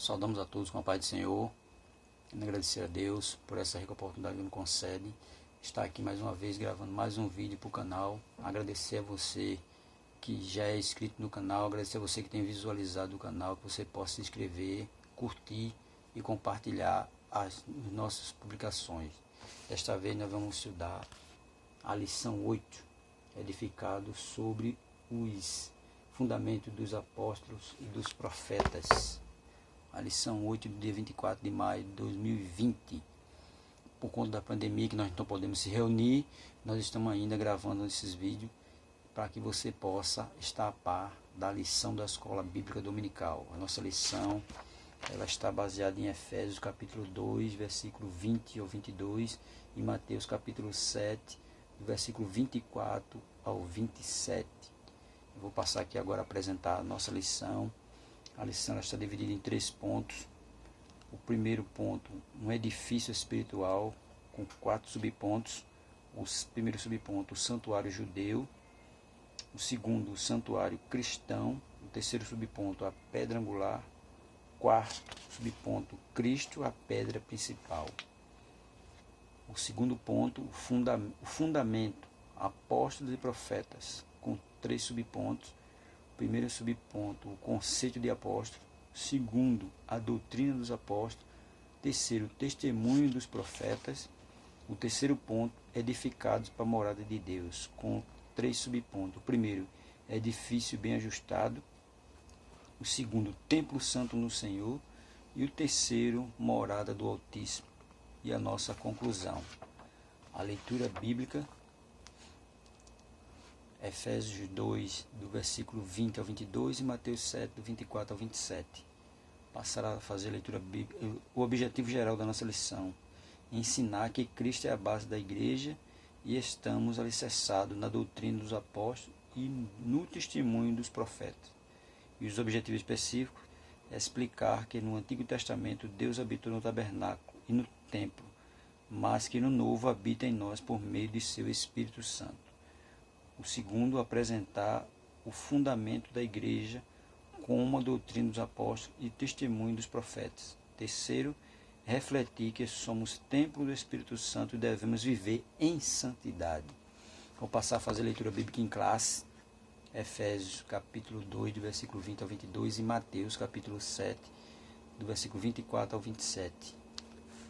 Saudamos a todos com a paz do Senhor. Quero agradecer a Deus por essa rica oportunidade que nos concede. Estar aqui mais uma vez gravando mais um vídeo para o canal. Agradecer a você que já é inscrito no canal. Agradecer a você que tem visualizado o canal. Que você possa se inscrever, curtir e compartilhar as nossas publicações. Desta vez nós vamos estudar a lição 8, edificado sobre os fundamentos dos apóstolos e dos profetas. A lição 8 do dia 24 de maio de 2020. Por conta da pandemia que nós não podemos se reunir, nós estamos ainda gravando esses vídeos para que você possa estar a par da lição da Escola Bíblica Dominical. A nossa lição ela está baseada em Efésios capítulo 2, versículo 20 ao 22 e Mateus capítulo 7, do versículo 24 ao 27. Eu vou passar aqui agora a apresentar a nossa lição. A lição está dividida em 3 pontos. O primeiro ponto, um edifício espiritual com 4 subpontos. O primeiro subponto, o santuário judeu. O segundo, o santuário cristão. O terceiro subponto, a pedra angular. Quarto subponto, Cristo, a pedra principal. O segundo ponto, o fundamento, apóstolos e profetas, com 3 subpontos. Primeiro subponto, o conceito de apóstolo. Segundo, a doutrina dos apóstolos. Terceiro, o testemunho dos profetas. O terceiro ponto, edificados para a morada de Deus, com 3 subpontos. O primeiro, edifício bem ajustado. O segundo, templo santo no Senhor. E o terceiro, morada do Altíssimo. E a nossa conclusão. A leitura bíblica, Efésios 2, do versículo 20 ao 22 e Mateus 7, do 24 ao 27. Passará a fazer a leitura bíblica. O objetivo geral da nossa lição: ensinar que Cristo é a base da igreja e estamos alicerçados na doutrina dos apóstolos e no testemunho dos profetas. E os objetivos específicos é explicar que no Antigo Testamento Deus habitou no tabernáculo e no templo, mas que no Novo habita em nós por meio de seu Espírito Santo. O segundo, apresentar o fundamento da igreja como a doutrina dos apóstolos e testemunho dos profetas. Terceiro, refletir que somos templo do Espírito Santo e devemos viver em santidade. Vou passar a fazer a leitura bíblica em classe. Efésios capítulo 2, do versículo 20 ao 22 e Mateus capítulo 7, do versículo 24 ao 27.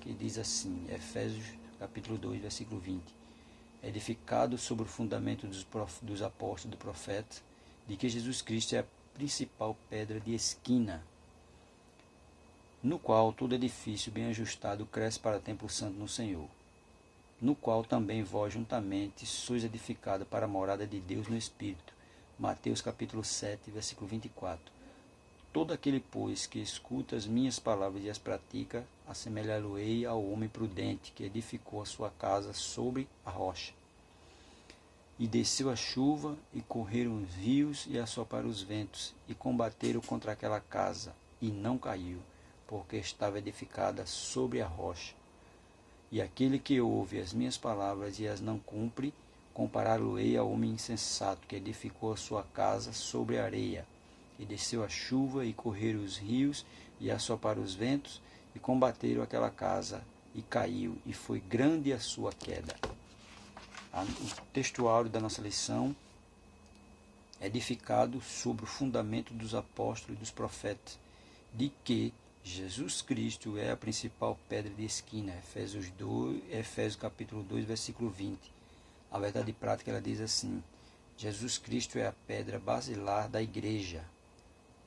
Que diz assim, Efésios capítulo 2, versículo 20. Edificado sobre o fundamento dos apóstolos e do profeta, de que Jesus Cristo é a principal pedra de esquina, no qual todo edifício bem ajustado cresce para templo santo no Senhor, no qual também vós juntamente sois edificados para a morada de Deus no Espírito. Mateus capítulo 7, versículo 24. Todo aquele, pois, que escuta as minhas palavras e as pratica, assemelhá-lo-ei ao homem prudente que edificou a sua casa sobre a rocha. E desceu a chuva, e correram os rios, e assoparam os ventos, e combateram contra aquela casa, e não caiu, porque estava edificada sobre a rocha. E aquele que ouve as minhas palavras e as não cumpre, compará-lo-ei ao homem insensato que edificou a sua casa sobre a areia. E desceu a chuva, e correram os rios, e assoparam os ventos, e combateram aquela casa, e caiu, e foi grande a sua queda. O textuário da nossa lição, edificado sobre o fundamento dos apóstolos e dos profetas, de que Jesus Cristo é a principal pedra de esquina. Efésios capítulo 2, versículo 20. A verdade prática ela diz assim: Jesus Cristo é a pedra basilar da igreja,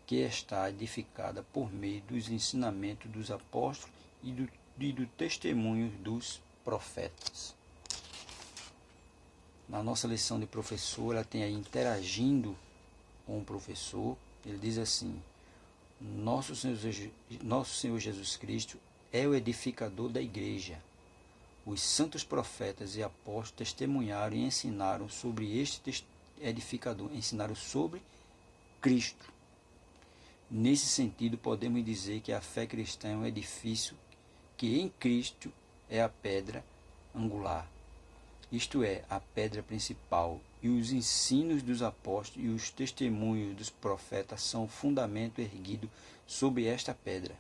que está edificada por meio dos ensinamentos dos apóstolos e do testemunho dos profetas. Na nossa lição de professor, ela tem aí interagindo com o professor. Ele diz assim: Nosso Senhor Jesus Cristo é o edificador da igreja. Os santos profetas e apóstolos testemunharam e ensinaram sobre este edificador, ensinaram sobre Cristo. Nesse sentido, podemos dizer que a fé cristã é um edifício que em Cristo é a pedra angular. Isto é, a pedra principal, e os ensinos dos apóstolos e os testemunhos dos profetas são o fundamento erguido sobre esta pedra.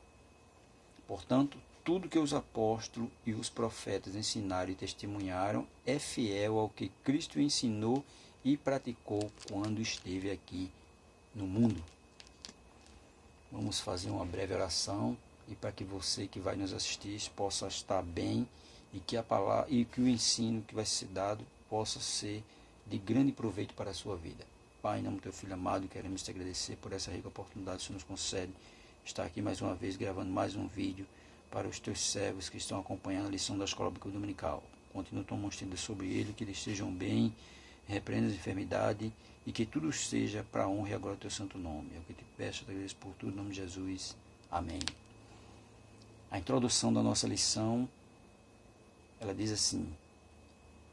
Portanto, tudo que os apóstolos e os profetas ensinaram e testemunharam é fiel ao que Cristo ensinou e praticou quando esteve aqui no mundo. Vamos fazer uma breve oração e para que você que vai nos assistir possa estar bem e que a palavra e que o ensino que vai ser dado possa ser de grande proveito para a sua vida. Pai, em nome do teu Filho amado, queremos te agradecer por essa rica oportunidade que o Senhor nos concede, estar aqui mais uma vez gravando mais um vídeo para os teus servos que estão acompanhando a lição da Escola Bíblica Dominical. Continua tomando estenda sobre ele, que eles estejam bem, repreenda as enfermidades e que tudo seja para a honra e agora do teu santo nome. É o que te peço, te agradeço por tudo, em nome de Jesus. Amém. A introdução da nossa lição, ela diz assim: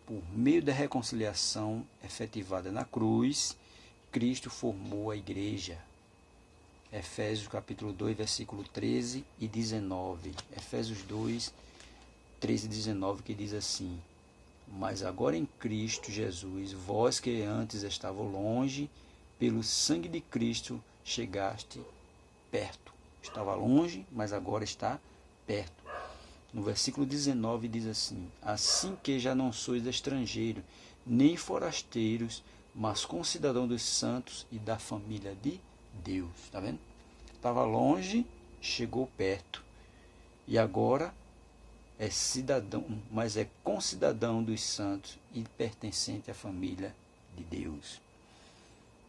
por meio da reconciliação efetivada na cruz, Cristo formou a igreja. Efésios capítulo 2, versículo 13 e 19. Efésios 2, 13 e 19, que diz assim: mas agora em Cristo Jesus, vós que antes estavam longe, pelo sangue de Cristo chegaste perto. Estava longe, mas agora está perto. No versículo 19 diz assim: assim que já não sois estrangeiros, nem forasteiros, mas concidadão dos santos e da família de Deus. Está vendo? Estava longe, chegou perto. E agora é cidadão, mas é concidadão dos santos e pertencente à família de Deus.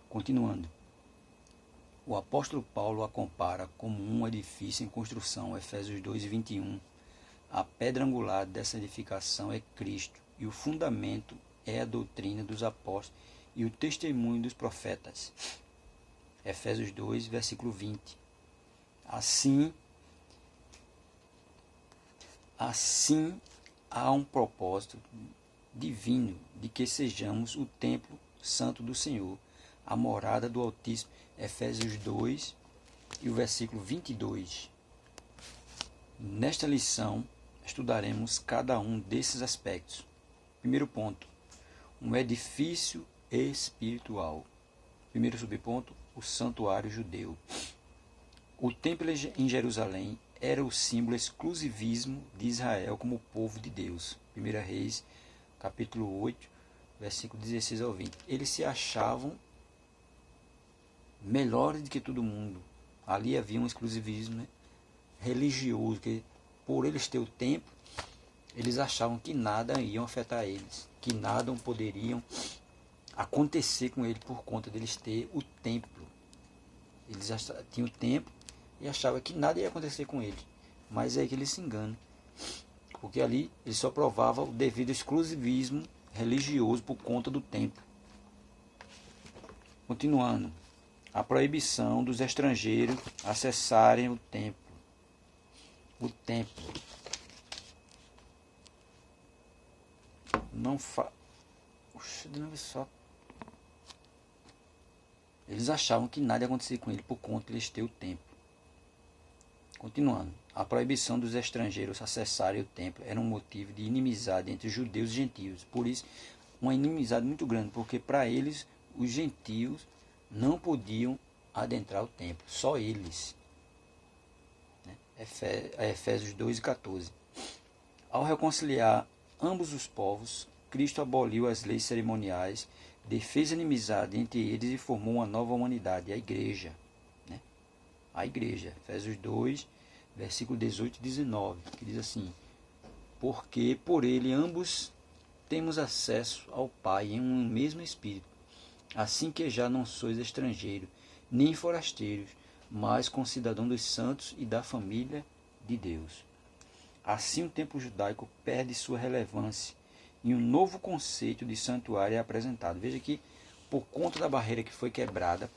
Continuando. O apóstolo Paulo a compara como um edifício em construção, Efésios 2, 21. A pedra angular dessa edificação é Cristo, e o fundamento é a doutrina dos apóstolos e o testemunho dos profetas. Efésios 2, versículo 20. Assim há um propósito divino de que sejamos o templo santo do Senhor, a morada do Altíssimo. Efésios 2 e o versículo 22. Nesta lição, estudaremos cada um desses aspectos. Primeiro ponto, um edifício espiritual. Primeiro subponto, o santuário judeu. O templo em Jerusalém era o símbolo exclusivismo de Israel como povo de Deus. 1 Reis, capítulo 8, versículo 16 ao 20. Eles se achavam melhores do que todo mundo. Ali havia um exclusivismo religioso, que por eles ter o templo, eles achavam que nada iam afetar eles, que nada poderiam acontecer com eles por conta deles ter o templo. Eles tinham o templo e achavam que nada ia acontecer com eles. Mas é aí que eles se enganam. Porque ali eles só provavam o devido exclusivismo religioso por conta do templo. Continuando. A proibição dos estrangeiros acessarem o templo. O templo. Não fa... Oxe, de novo só. Eles achavam que nada ia acontecer com ele por conta de eles ter o templo. Continuando. A proibição dos estrangeiros acessarem o templo era um motivo de inimizade entre judeus e gentios. Por isso, uma inimizade muito grande, porque para eles, os gentios não podiam adentrar o templo, só eles. Efésios 2 e 14. Ao reconciliar ambos os povos, Cristo aboliu as leis cerimoniais, desfez a inimizade entre eles e formou uma nova humanidade, a igreja. A igreja, Efésios 2, versículo 18 e 19, que diz assim: porque por ele ambos temos acesso ao Pai em um mesmo Espírito, assim que já não sois estrangeiros, nem forasteiros, mas concidadãos dos santos e da família de Deus. Assim o templo judaico perde sua relevância e um novo conceito de santuário é apresentado. Veja que, por conta da barreira que foi quebrada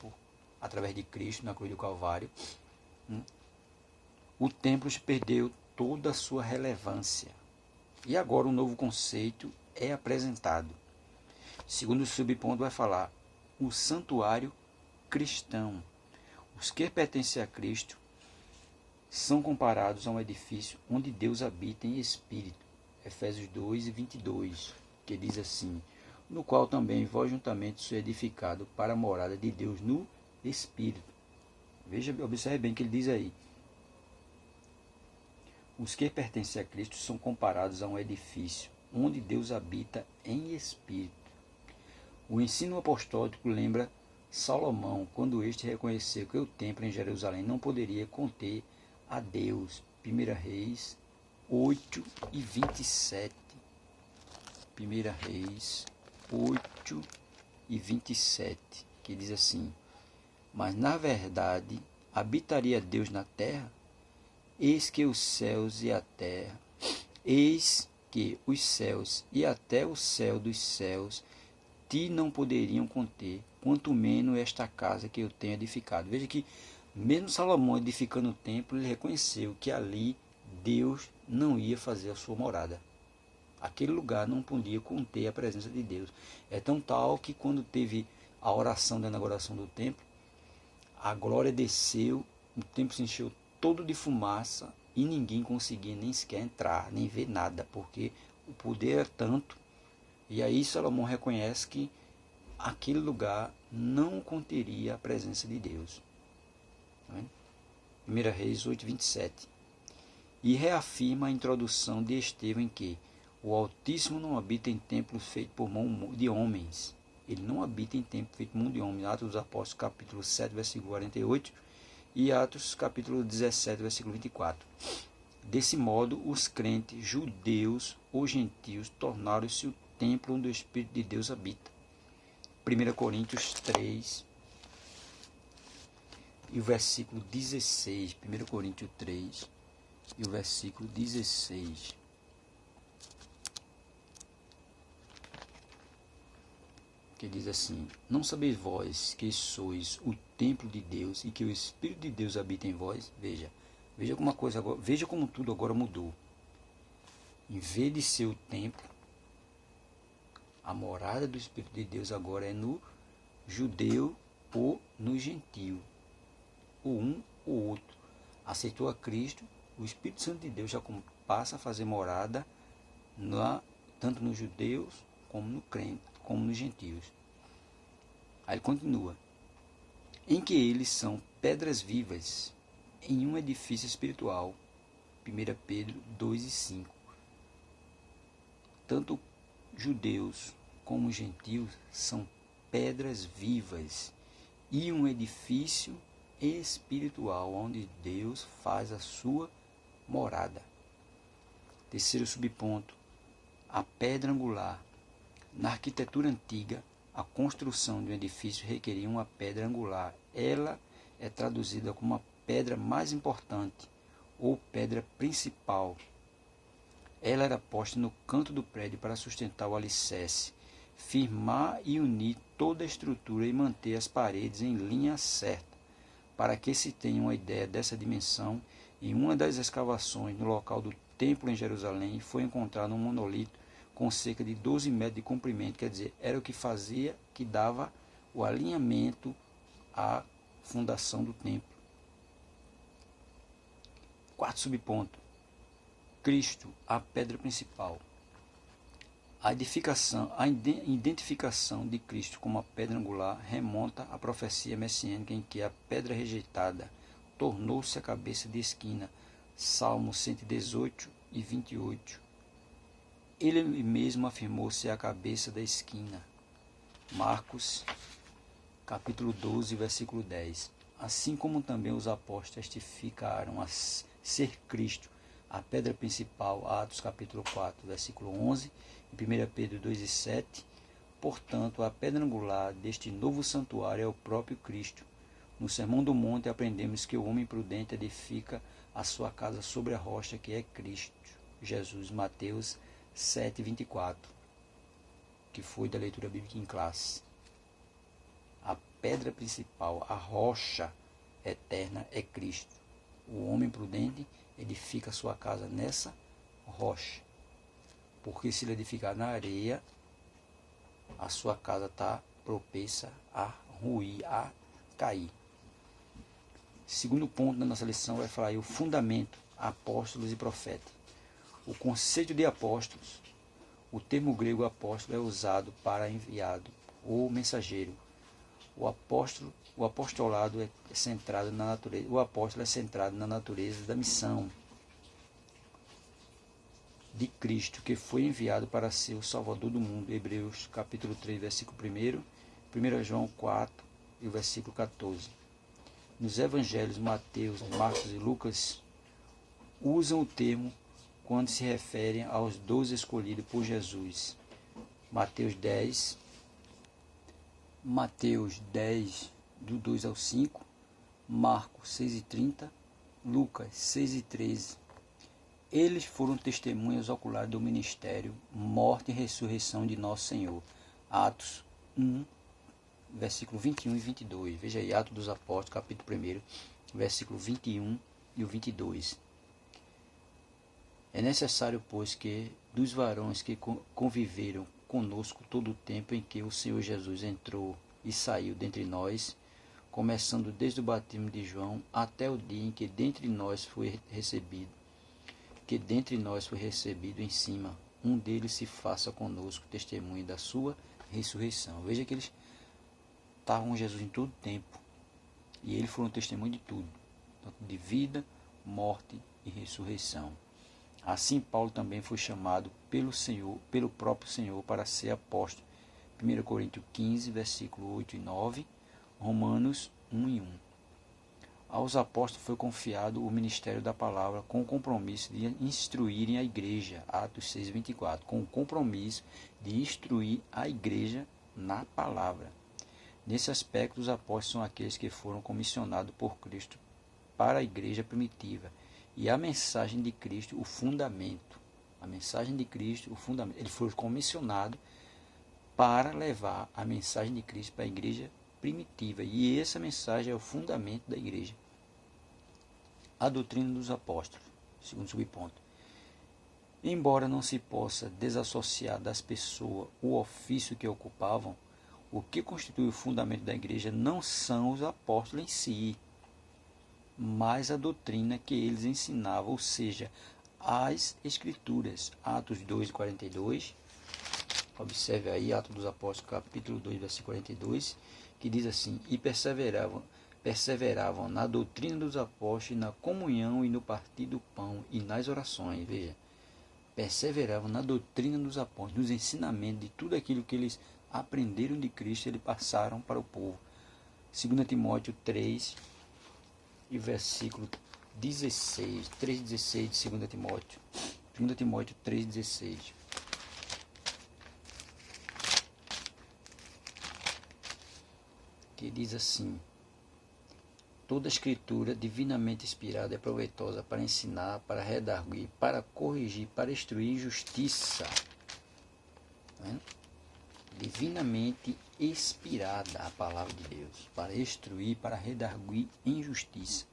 através de Cristo na cruz do Calvário, o templo perdeu toda a sua relevância. E agora um novo conceito é apresentado. Segundo o subponto vai falar o santuário cristão. Os que pertencem a Cristo são comparados a um edifício onde Deus habita em espírito. Efésios 2 e 22, que diz assim: no qual também vós juntamente sois edificados para a morada de Deus no Espírito. Veja, observe bem o que ele diz aí. Os que pertencem a Cristo são comparados a um edifício, onde Deus habita em espírito. O ensino apostólico lembra Salomão, quando este reconheceu que o templo em Jerusalém não poderia conter a Deus. 1 Reis 8:27. 1 Reis 8:27, que diz assim: Mas na verdade habitaria Deus na terra? Eis que os céus e a terra, eis que os céus e até o céu dos céus ti não poderiam conter, quanto menos esta casa que eu tenho edificado. Veja que mesmo Salomão edificando o templo, ele reconheceu que ali Deus não ia fazer a sua morada. Aquele lugar não podia conter a presença de Deus. É tão tal que quando teve a oração da inauguração do templo, a glória desceu, o templo se encheu todo de fumaça e ninguém conseguia nem sequer entrar, nem ver nada, porque o poder é tanto. E aí Salomão reconhece que aquele lugar não conteria a presença de Deus. 1 Reis 8:27. E reafirma a introdução de Estevão em que o Altíssimo não habita em templo feito por mão de homens. Ele não habita em templo feito por mão de homens. Atos dos Apóstolos, capítulo 7, versículo 48, e Atos, capítulo 17, versículo 24. Desse modo, os crentes, judeus ou gentios, tornaram-se o templo onde o Espírito de Deus habita. 1 Coríntios 3, e o versículo 16. 1 Coríntios 3, e o versículo 16. Que diz assim: Não sabeis vós que sois o templo de Deus e que o Espírito de Deus habita em vós? Veja como veja como tudo agora mudou. Em vez de ser o templo, a morada do Espírito de Deus agora é no judeu ou no gentio, ou um ou outro. Aceitou a Cristo, o Espírito Santo de Deus já passa a fazer morada tanto nos judeus como no crente, como nos gentios. Aí ele continua: em que eles são pedras vivas em um edifício espiritual. 1 Pedro 2:5. Tanto judeus como gentios são pedras vivas e um edifício espiritual onde Deus faz a sua morada. Terceiro subponto: a pedra angular. Na arquitetura antiga, a construção de um edifício requeria uma pedra angular. Ela é traduzida como a pedra mais importante ou pedra principal. Ela era posta no canto do prédio para sustentar o alicerce, firmar e unir toda a estrutura e manter as paredes em linha certa. Para que se tenha uma ideia dessa dimensão, em uma das escavações no local do templo em Jerusalém foi encontrado um monolito com cerca de 12 metros de comprimento, quer dizer, era o que fazia, que dava o alinhamento à fundação do templo. Quarto subponto: Cristo, a pedra principal. A identificação de Cristo como a pedra angular remonta à profecia messiânica em que a pedra rejeitada tornou-se a cabeça de esquina. Salmo 118 e 28. Ele mesmo afirmou ser a cabeça da esquina. Marcos, capítulo 12, versículo 10. Assim como também os apóstolos testificaram a ser Cristo a pedra principal, Atos capítulo 4, versículo 11, e 1 Pedro 2:7. Portanto, a pedra angular deste novo santuário é o próprio Cristo. No Sermão do Monte aprendemos que o homem prudente edifica a sua casa sobre a rocha que é Cristo Jesus. Mateus 7:24, que foi da leitura bíblica em classe. A pedra principal, a rocha eterna é Cristo. O homem prudente edifica a sua casa nessa rocha, porque se ele edificar na areia, a sua casa está propensa a ruir, a cair. Segundo ponto da nossa lição vai falar aí o fundamento, apóstolos e profetas. O conceito de apóstolos, o termo grego apóstolo é usado para enviado ou mensageiro. O apostolado é centrado na natureza. O apóstolo é centrado na natureza da missão. de Cristo, que foi enviado para ser o Salvador do mundo. Hebreus capítulo 3, versículo 1, 1 João 4 e o versículo 14. Nos evangelhos Mateus, Marcos e Lucas usam o termo quando se referem aos 12 escolhidos por Jesus. Mateus 10, do 2 ao 5, Marcos 6 e 30, Lucas 6 e 13. Eles foram testemunhas oculares do ministério, morte e ressurreição de nosso Senhor. Atos 1, versículo 21 e 22. Veja aí, Atos dos Apóstolos, capítulo 1, versículo 21 e o 22. É necessário, pois, que dos varões que conviveram conosco todo o tempo em que o Senhor Jesus entrou e saiu dentre nós, começando desde o batismo de João até o dia em que dentre nós foi recebido em cima, um deles se faça conosco testemunho da sua ressurreição. Veja que eles estavam com Jesus em todo o tempo, e eles foram testemunho de tudo, tanto de vida, morte e ressurreição. Assim Paulo também foi chamado pelo próprio Senhor para ser apóstolo. 1 Coríntios 15, versículo 8 e 9, Romanos 1 e 1. Aos apóstolos foi confiado o ministério da palavra com o compromisso de instruírem a igreja, Atos 6, 24, com o compromisso de instruir a igreja na palavra. Nesse aspecto, os apóstolos são aqueles que foram comissionados por Cristo para a igreja primitiva. E a mensagem de Cristo, o fundamento. A mensagem de Cristo, o fundamento. Ele foi comissionado para levar a mensagem de Cristo para a igreja primitiva. E essa mensagem é o fundamento da igreja. A doutrina dos apóstolos, segundo subponto. Embora não se possa desassociar das pessoas o ofício que ocupavam, o que constitui o fundamento da igreja não são os apóstolos em si, mas a doutrina que eles ensinavam, ou seja, as Escrituras. Atos 2, 42, observe aí, Atos dos Apóstolos, capítulo 2, versículo 42, que diz assim: e perseveravam na doutrina dos apóstolos, e na comunhão, e no partir do pão, e nas orações. Veja, perseveravam na doutrina dos apóstolos, nos ensinamentos de tudo aquilo que eles aprenderam de Cristo, eles passaram para o povo. 2 Timóteo 3, e versículo 16, 3,16 de 2 Timóteo. 2 Timóteo 3,16. Que diz assim: toda escritura divinamente inspirada é proveitosa para ensinar, para redarguir, para corrigir, para instruir em justiça. Tá vendo? Divinamente inspirada a palavra de Deus, para instruir, para redarguir em justiça.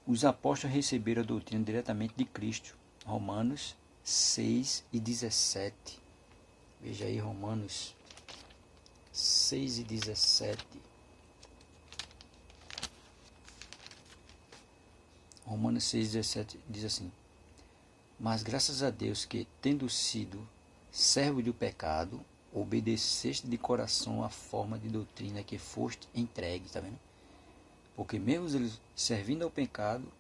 Os apóstolos receberam a doutrina diretamente de Cristo. Romanos 6 e 17. Veja aí, Romanos 6 e 17. Romanos 6 e 17 diz assim: mas graças a Deus que, tendo sido servo do pecado, obedeceste de coração a forma de doutrina que foste entregue, tá vendo? Porque mesmo eles servindo ao pecado,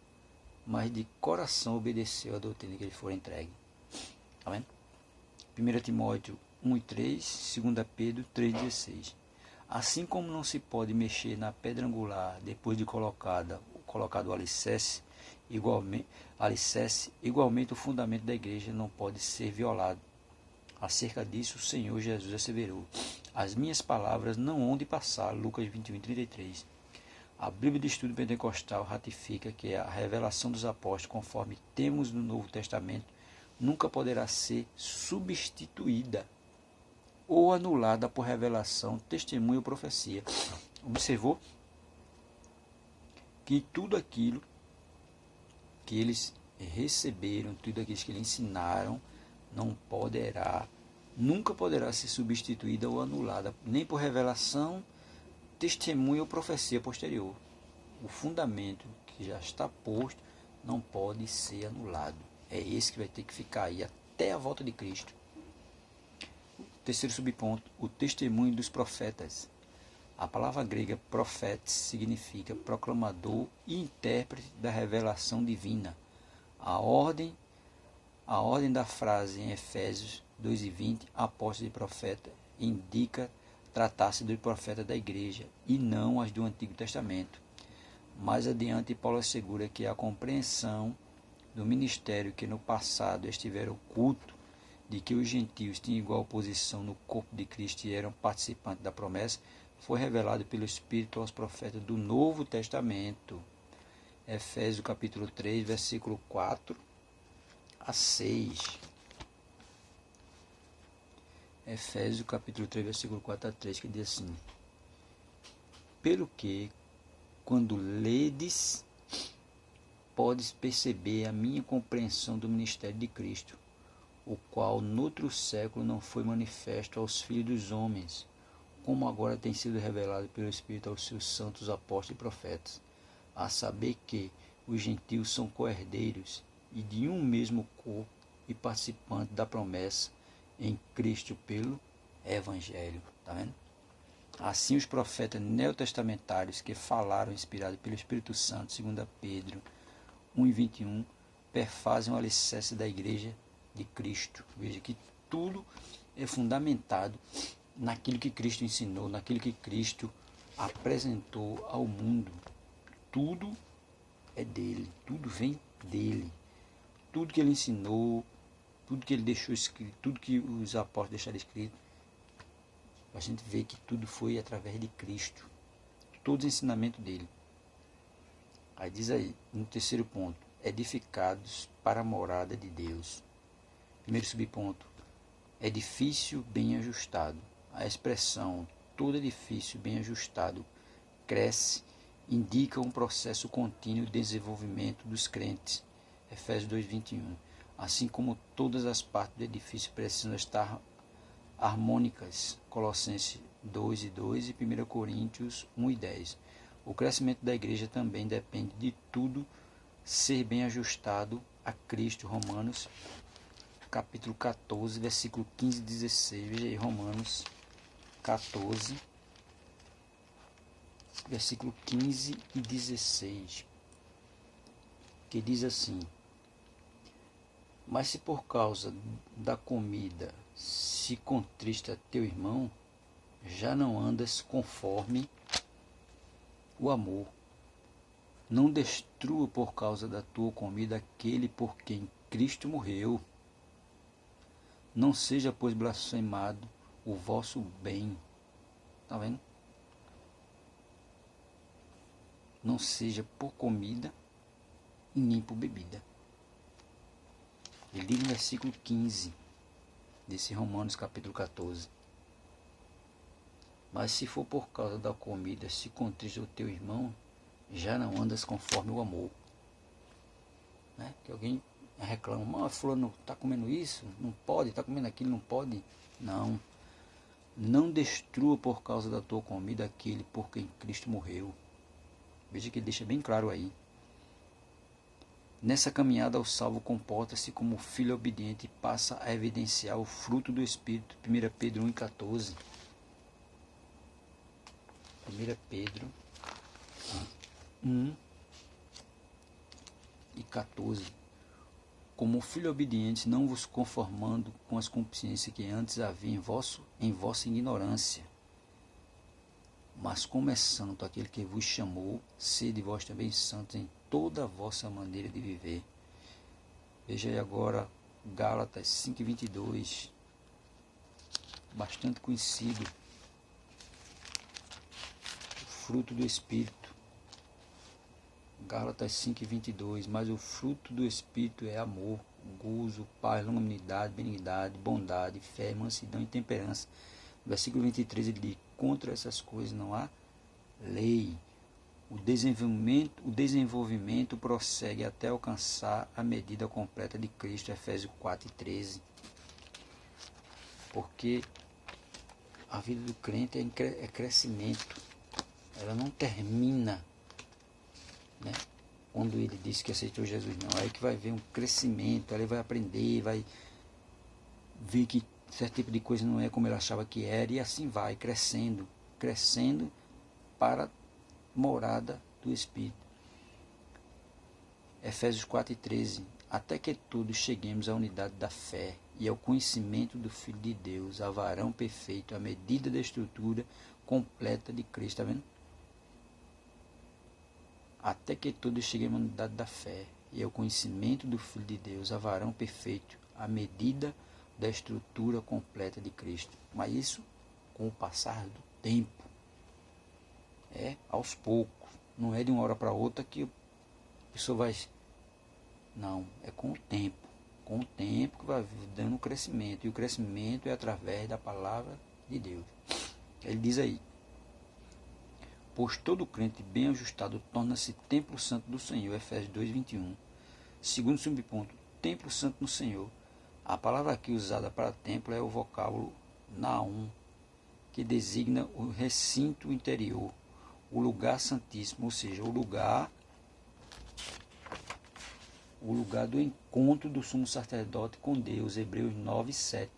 mas de coração obedeceu a doutrina que eles foram entregue. Tá vendo? 1 Timóteo 1 e 3, 2 Pedro 3,16. Assim como não se pode mexer na pedra angular depois de colocado o alicerce, igualmente o fundamento da igreja não pode ser violado. Acerca disso, o Senhor Jesus asseverou: as minhas palavras não hão de passar. Lucas 21, 33. A Bíblia de Estudo Pentecostal ratifica que a revelação dos apóstolos, conforme temos no Novo Testamento, nunca poderá ser substituída ou anulada por revelação, testemunho ou profecia. Observou que tudo aquilo que eles receberam, tudo aquilo que eles ensinaram, nunca poderá ser substituída ou anulada, nem por revelação, testemunho ou profecia posterior. O fundamento que já está posto não pode ser anulado. É esse que vai ter que ficar aí até a volta de Cristo. Terceiro subponto, o testemunho dos profetas. A palavra grega profetes significa proclamador e intérprete da revelação divina. A ordem A ordem da frase em Efésios 2:20, apóstolo e profeta, indica tratar-se do profeta da igreja e não as do Antigo Testamento. Mais adiante, Paulo assegura que a compreensão do ministério que no passado estivera oculto, de que os gentios tinham igual posição no corpo de Cristo e eram participantes da promessa, foi revelado pelo Espírito aos profetas do Novo Testamento. Efésios capítulo 3, versículo 4 a 6. Efésios capítulo 3, versículo 4 a 3, que diz assim: Pelo que, quando ledes, podes perceber a minha compreensão do ministério de Cristo, o qual noutro século não foi manifesto aos filhos dos homens, como agora tem sido revelado pelo Espírito aos seus santos apóstolos e profetas, a saber que os gentios são co-herdeiros e de um mesmo corpo e participantes da promessa em Cristo pelo Evangelho. Tá vendo? Assim os profetas neotestamentários que falaram inspirados pelo Espírito Santo, segundo Pedro 1:21, perfazem o alicerce da igreja de Cristo. Veja que tudo é fundamentado naquilo que Cristo ensinou, naquilo que Cristo apresentou ao mundo. Tudo é dele, tudo vem dele. Tudo que ele ensinou, tudo que ele deixou escrito, tudo que os apóstolos deixaram escrito, a gente vê que tudo foi através de Cristo. Todo o ensinamento dele. Aí diz aí, no terceiro ponto, edificados para a morada de Deus. Primeiro subponto, edifício bem ajustado. A expressão todo edifício bem ajustado cresce, indica um processo contínuo de desenvolvimento dos crentes. Efésios 2:21. Assim como todas as partes do edifício precisam estar harmônicas. Colossenses 2:2 e 1 Coríntios 1:10. O crescimento da igreja também depende de tudo ser bem ajustado a Cristo. Romanos capítulo 14, versículo 15 e 16. Veja aí, Romanos 14, versículo 15 e 16, que diz assim: Mas se por causa da comida se contrista teu irmão, já não andas conforme o amor. Não destrua por causa da tua comida aquele por quem Cristo morreu. Não seja, pois, blasfemado o vosso bem. Está vendo? Não seja por comida e nem por bebida. Ele diz no versículo 15 desse Romanos capítulo 14. Mas se for por causa da comida, se contrista o teu irmão, já não andas conforme o amor. Né? Que alguém reclama, mas fulano está comendo isso, não pode, está comendo aquilo, não pode. Não. Não destrua por causa da tua comida aquele por quem Cristo morreu. Veja que ele deixa bem claro aí. Nessa caminhada, o salvo comporta-se como filho obediente e passa a evidenciar o fruto do Espírito. 1 Pedro 1,14. 1 Pedro 1:14. Como filho obediente, não vos conformando com as concupiscências que antes havia em vossa ignorância, mas como é santo aquele que vos chamou, sede vós também santos em toda a vossa maneira de viver. Veja aí agora Gálatas 5:22, bastante conhecido, o fruto do Espírito. Gálatas 5:22, mas o fruto do Espírito é amor, gozo, paz, longanimidade, benignidade, bondade, fé, mansidão e temperança. Versículo 23 ele diz: contra essas coisas não há lei. O desenvolvimento prossegue até alcançar a medida completa de Cristo. Efésios 4:13. Porque a vida do crente é crescimento. Ela não termina, né, quando ele disse que aceitou Jesus, não. Aí que vai ver um crescimento, aí ele vai aprender, vai ver que certo tipo de coisa não é como ele achava que era, e assim vai crescendo para a morada do Espírito. Efésios 4:13. até que todos cheguemos à unidade da fé e ao conhecimento do Filho de Deus, a varão perfeito, à medida da estrutura completa de Cristo. Está vendo? Até que todos cheguemos à unidade da fé e ao conhecimento do Filho de Deus, a varão perfeito, à medida da estrutura completa de Cristo. Mas isso com o passar do tempo. É aos poucos. Não é de uma hora para outra que a pessoa vai... Não, é com o tempo. Com o tempo que vai dando crescimento. E o crescimento é através da palavra de Deus. Ele diz aí: pois todo crente bem ajustado torna-se templo santo do Senhor. Efésios 2:21. Segundo subponto, templo santo no Senhor. A palavra aqui usada para templo é o vocábulo naum, que designa o recinto interior, o lugar santíssimo, ou seja, o lugar do encontro do sumo sacerdote com Deus, Hebreus 9:7.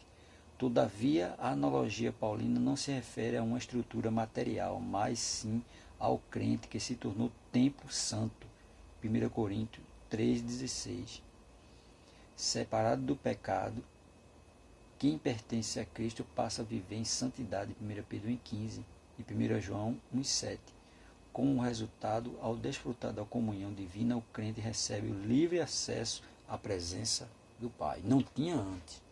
Todavia, a analogia paulina não se refere a uma estrutura material, mas sim ao crente que se tornou templo santo, 1 Coríntios 3:16. Separado do pecado, quem pertence a Cristo passa a viver em santidade, 1 Pedro 1:15 e 1 João 1:7. Como resultado, ao desfrutar da comunhão divina, o crente recebe o livre acesso à presença do Pai. Não tinha antes,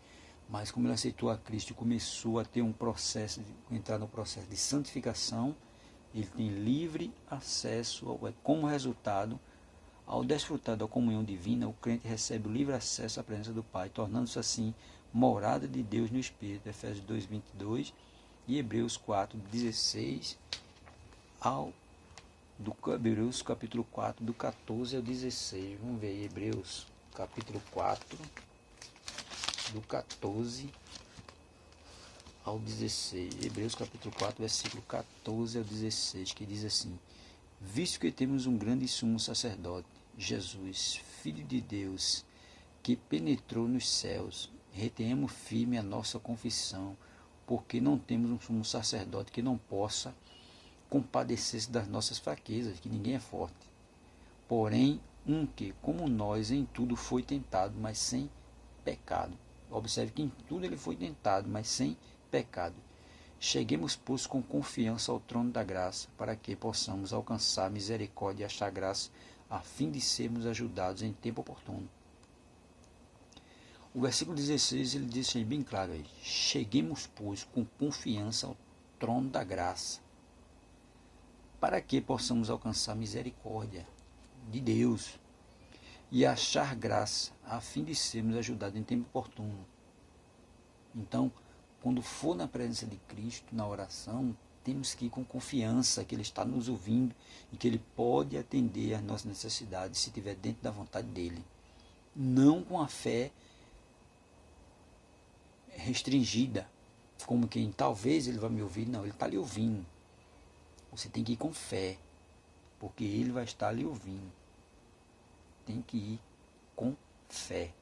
mas como ele aceitou a Cristo e começou a ter um processo, entrar no processo de santificação, ele tem livre acesso, como resultado, ao desfrutar da comunhão divina, o crente recebe o livre acesso à presença do Pai, tornando-se assim morada de Deus no Espírito, Efésios 2:22 e Hebreus 4:16 Hebreus capítulo 4, do 14 ao 16. Vamos ver aí, Hebreus capítulo 4, do 14 ao 16. Hebreus capítulo 4, versículo 14 ao 16, que diz assim: visto que temos um grande sumo sacerdote, Jesus, Filho de Deus, que penetrou nos céus, retenhamos firme a nossa confissão, porque não temos um sumo sacerdote que não possa compadecer-se das nossas fraquezas, que ninguém é forte. Porém, um que, como nós, em tudo foi tentado, mas sem pecado. Observe que em tudo ele foi tentado, mas sem pecado. Cheguemos, pois, com confiança ao trono da graça, para que possamos alcançar misericórdia e achar graça, a fim de sermos ajudados em tempo oportuno. O versículo 16, ele diz aí bem claro aí: cheguemos, pois, com confiança ao trono da graça, para que possamos alcançar misericórdia de Deus e achar graça, a fim de sermos ajudados em tempo oportuno. Então, quando for na presença de Cristo, na oração, temos que ir com confiança que Ele está nos ouvindo e que Ele pode atender às nossas necessidades se estiver dentro da vontade dEle. Não com a fé restringida, como quem talvez Ele vai me ouvir. Não, Ele está lhe ouvindo. Você tem que ir com fé, porque Ele vai estar lhe ouvindo. Tem que ir com fé.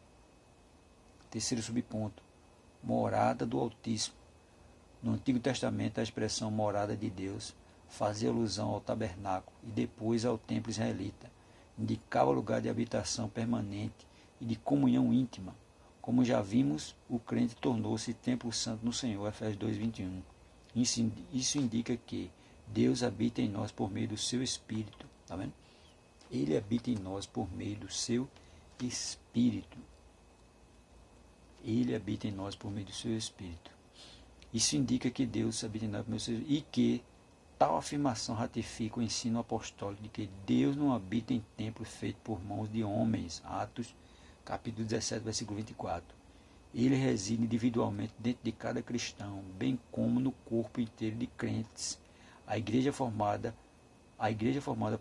Terceiro subponto: morada do Altíssimo. No Antigo Testamento, a expressão morada de Deus fazia alusão ao tabernáculo e depois ao templo israelita. Indicava lugar de habitação permanente e de comunhão íntima. Como já vimos, o crente tornou-se templo santo no Senhor, Efésios 2:21. Isso indica que Deus habita em nós por meio do seu Espírito. Tá vendo? Ele habita em nós por meio do seu Espírito. Ele habita em nós por meio do seu Espírito. Isso indica que Deus habita em nós por meio do seu Espírito, e que tal afirmação ratifica o ensino apostólico de que Deus não habita em templo feito por mãos de homens. Atos capítulo 17, versículo 24. Ele reside individualmente dentro de cada cristão, bem como no corpo inteiro de crentes. A igreja formada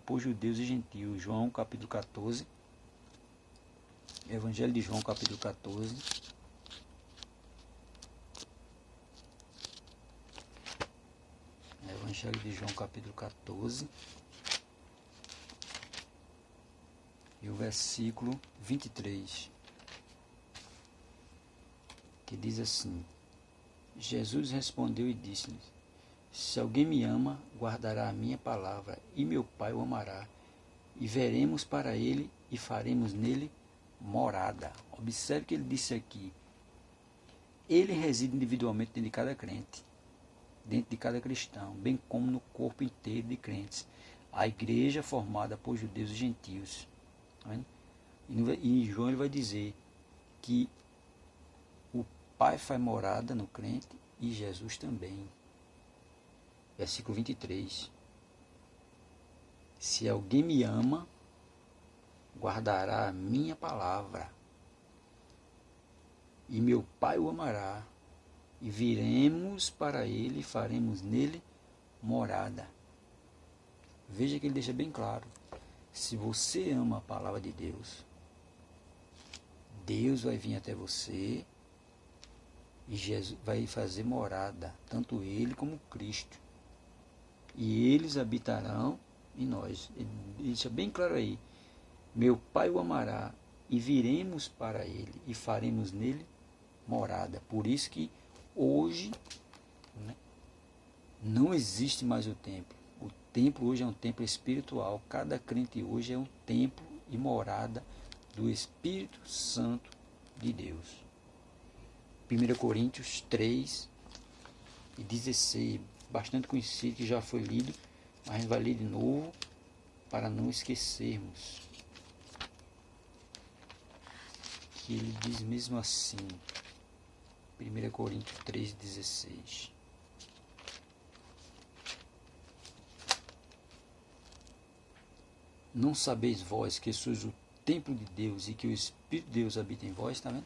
por judeus e gentios. João capítulo 14. Evangelho de João capítulo 14. Evangelho de João capítulo 14. E o versículo 23. Que diz assim: Jesus respondeu e disse-lhes: se alguém me ama, guardará a minha palavra, e meu Pai o amará, e veremos para ele e faremos nele morada. Observe que ele disse aqui. Ele reside individualmente dentro de cada crente, dentro de cada cristão, bem como no corpo inteiro de crentes. A igreja formada por judeus e gentios. Tá vendo? E em João ele vai dizer que o Pai faz morada no crente e Jesus também. Versículo 23. Se alguém me ama, guardará a minha palavra, e meu Pai o amará, e viremos para ele e faremos nele morada. Veja que ele deixa bem claro, se você ama a palavra de Deus, Deus vai vir até você e Jesus vai fazer morada, tanto ele como Cristo. E eles habitarão em nós. Ele deixa bem claro aí, meu Pai o amará e viremos para ele e faremos nele morada. Por isso que hoje, né, não existe mais o templo. O templo hoje é um templo espiritual. Cada crente hoje é um templo e morada do Espírito Santo de Deus. 1 Coríntios 3 e 16, bastante conhecido, que já foi lido, mas a gente vai ler de novo para não esquecermos. Que ele diz mesmo assim, 1 Coríntios 3,16. Não sabeis vós que sois o templo de Deus e que o Espírito de Deus habita em vós, está vendo?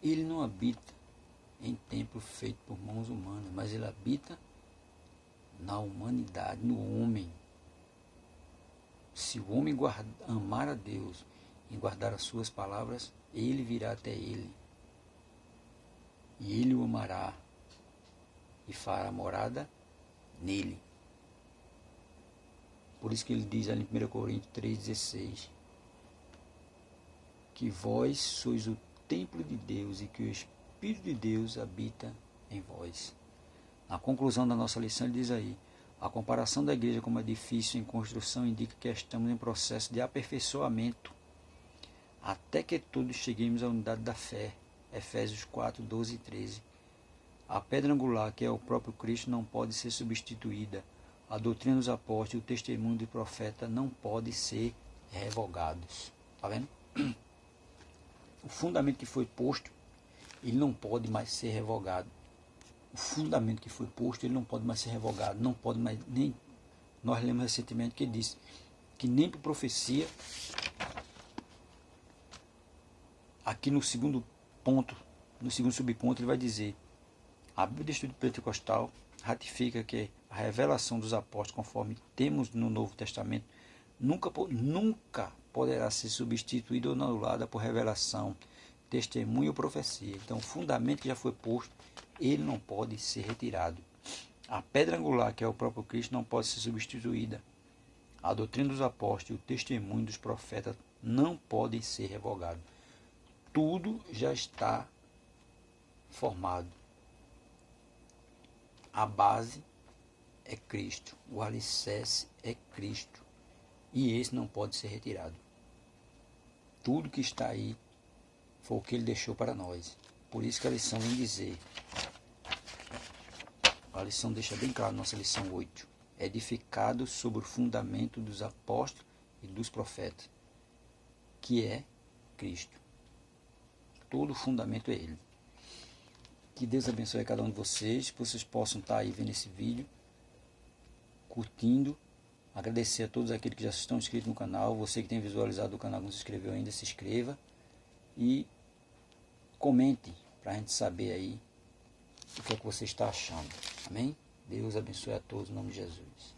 Ele não habita em templo feito por mãos humanas, mas ele habita na humanidade, no homem. Se o homem amar a Deus e guardar as suas palavras, ele virá até ele. E ele o amará e fará morada nele. Por isso que ele diz ali em 1 Coríntios 3,16, que vós sois o templo de Deus e que o Espírito de Deus habita em vós. Na conclusão da nossa lição ele diz aí, a comparação da igreja como edifício em construção indica que estamos em processo de aperfeiçoamento, até que todos cheguemos à unidade da fé. Efésios 4, 12 e 13. A pedra angular, que é o próprio Cristo, não pode ser substituída. A doutrina dos apóstolos e o testemunho do profeta não podem ser revogados. Está vendo? O fundamento que foi posto, ele não pode mais ser revogado. O fundamento que foi posto, ele não pode mais ser revogado. Não pode mais, nem... Nós lemos recentemente que ele disse que nem por profecia, aqui no segundo ponto, no segundo subponto, ele vai dizer, a Bíblia do Estudo Pentecostal ratifica que a revelação dos apóstolos, conforme temos no Novo Testamento, nunca poderá ser substituída ou anulada por revelação, testemunho ou profecia. Então, o fundamento que já foi posto, ele não pode ser retirado. A pedra angular, que é o próprio Cristo, não pode ser substituída. A doutrina dos apóstolos e o testemunho dos profetas não podem ser revogados. Tudo já está formado. A base é Cristo, o alicerce é Cristo, e esse não pode ser retirado. Tudo que está aí foi o que ele deixou para nós. Por isso que a lição vem dizer, a lição deixa bem claro, nossa lição 8, edificado sobre o fundamento dos apóstolos e dos profetas, que é Cristo. Todo o fundamento é Ele. Que Deus abençoe a cada um de vocês, que vocês possam estar aí vendo esse vídeo, curtindo. Agradecer a todos aqueles que já estão inscritos no canal. Você que tem visualizado o canal, não se inscreveu ainda, se inscreva. E comente para a gente saber aí o que é que você está achando. Amém? Deus abençoe a todos em nome de Jesus.